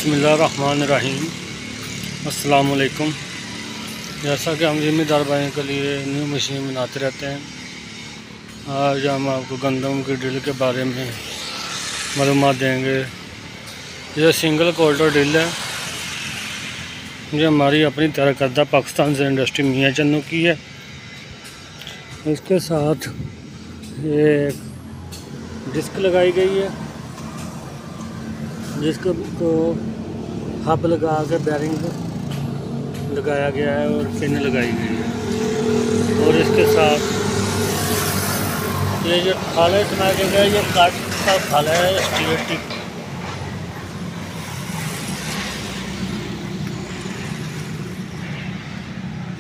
बिस्मिल्लाहिर्रहमानिर्रहीम। अस्सलाम वालेकुम। जैसा कि हम ज़िम्मेदार भाइयों के लिए न्यू मशीन बनाते रहते हैं, आज हम आपको गंदम की ड्रिल के बारे में मालूमात देंगे। यह सिंगल कोल्टर ड्रिल है, ये हमारी अपनी तैयार करदा पाकिस्तान से इंडस्ट्री मियाँ चन्नू की है। इसके साथ ये डिस्क लगाई गई है, जिसको हब लगा के बैरिंग लगाया गया है और पिन लगाई गई है। और इसके साथ ये जो खाला इस्तेमाल किया गया है, ये काट का खाला है स्टील टिप।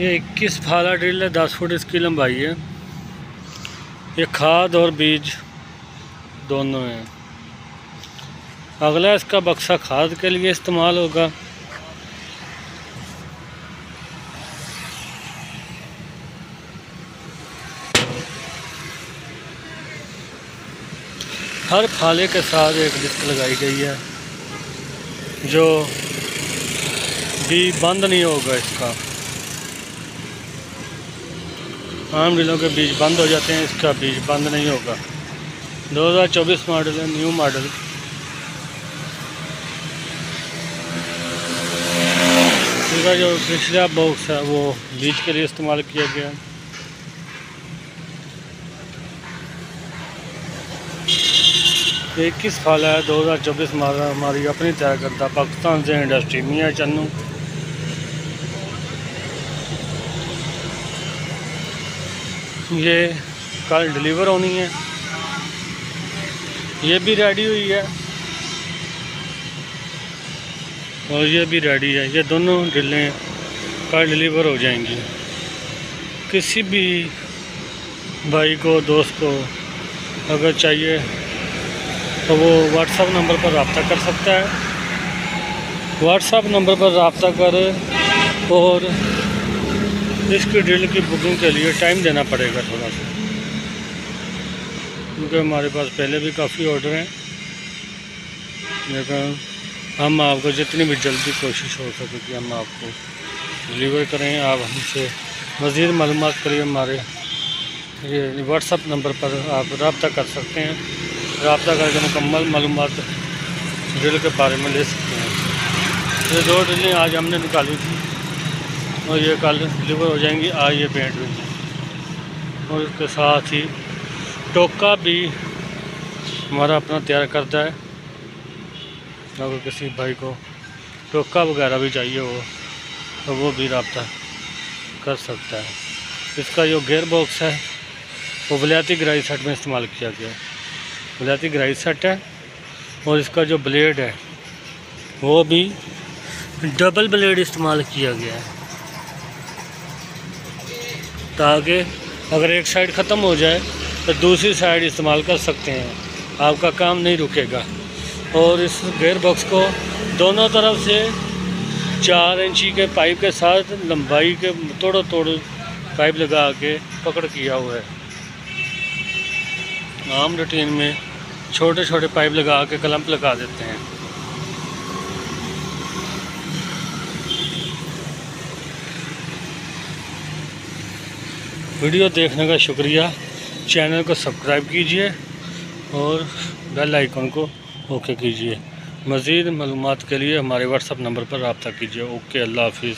ये 21 फाला ड्रिल है, 10 फुट इसकी लंबाई है। ये खाद और बीज दोनों हैं। अगला इसका बक्सा खाद के लिए इस्तेमाल होगा। हर फाले के साथ एक डिस्क लगाई गई है, जो भी बंद नहीं होगा। इसका आम ड्रिलों के बीज बंद हो जाते हैं, इसका बीज बंद नहीं होगा। 2024 मॉडल है, न्यू मॉडल। इसका जो पिछला बॉक्स है वो बीज के लिए इस्तेमाल किया गया। ये 21 फाला है, 2024 मॉडल, हमारी अपनी तैयार करता पाकिस्तान से इंडस्ट्री मियाँ चन्नू। ये कल डिलीवर होनी है, ये भी रेडी हुई है और ये भी रेडी है। ये दोनों ड्रिलें कल डिलीवर हो जाएंगी। किसी भी भाई को, दोस्त को अगर चाहिए तो वो व्हाट्सएप नंबर पर रब्ता कर सकता है। व्हाट्सएप नंबर पर रब्ता कर और इसकी ड्रिल की बुकिंग के लिए टाइम देना पड़ेगा थोड़ा सा, क्योंकि हमारे पास पहले भी काफ़ी ऑर्डर हैं। लेकिन हम आपको जितनी भी जल्दी कोशिश हो सके कि हम आपको डिलीवर करें। आप हमसे मज़ीद मालूमात करिए, हमारे ये व्हाट्सएप नंबर पर आप रब्ता कर सकते हैं। रब्ता करके मुकम्मल मालूमात ड्रिल के बारे में ले सकते हैं। ये 2 ड्रिलें आज हमने निकाली थी और ये कल डिलीवर हो जाएंगी। आज ये पेंट हुई है और इसके साथ ही टोका भी हमारा अपना तैयार करता है। अगर किसी भाई को टोका वगैरह भी चाहिए हो तो वो भी रब्ता कर सकता है। इसका जो गेयर बॉक्स है वो वलायती गराई सेट में इस्तेमाल किया गया है। वलायती गराई सेट है और इसका जो ब्लेड है वो भी डबल ब्लेड इस्तेमाल किया गया है, ताकि अगर एक साइड ख़त्म हो जाए तो दूसरी साइड इस्तेमाल कर सकते हैं। आपका काम नहीं रुकेगा। और इस गेयर बॉक्स को दोनों तरफ से 4 इंची के पाइप के साथ लंबाई के तोड़ पाइप लगा के पकड़ किया हुआ है। आम रूटीन में छोटे छोटे पाइप लगा के क्लैंप लगा देते हैं। वीडियो देखने का शुक्रिया। चैनल को सब्सक्राइब कीजिए और बेल आइकन को ओके कीजिए। मज़ीद मालूमात के लिए हमारे व्हाट्सएप नंबर पर रब्ता कीजिए। ओके, अल्लाह हाफिज़।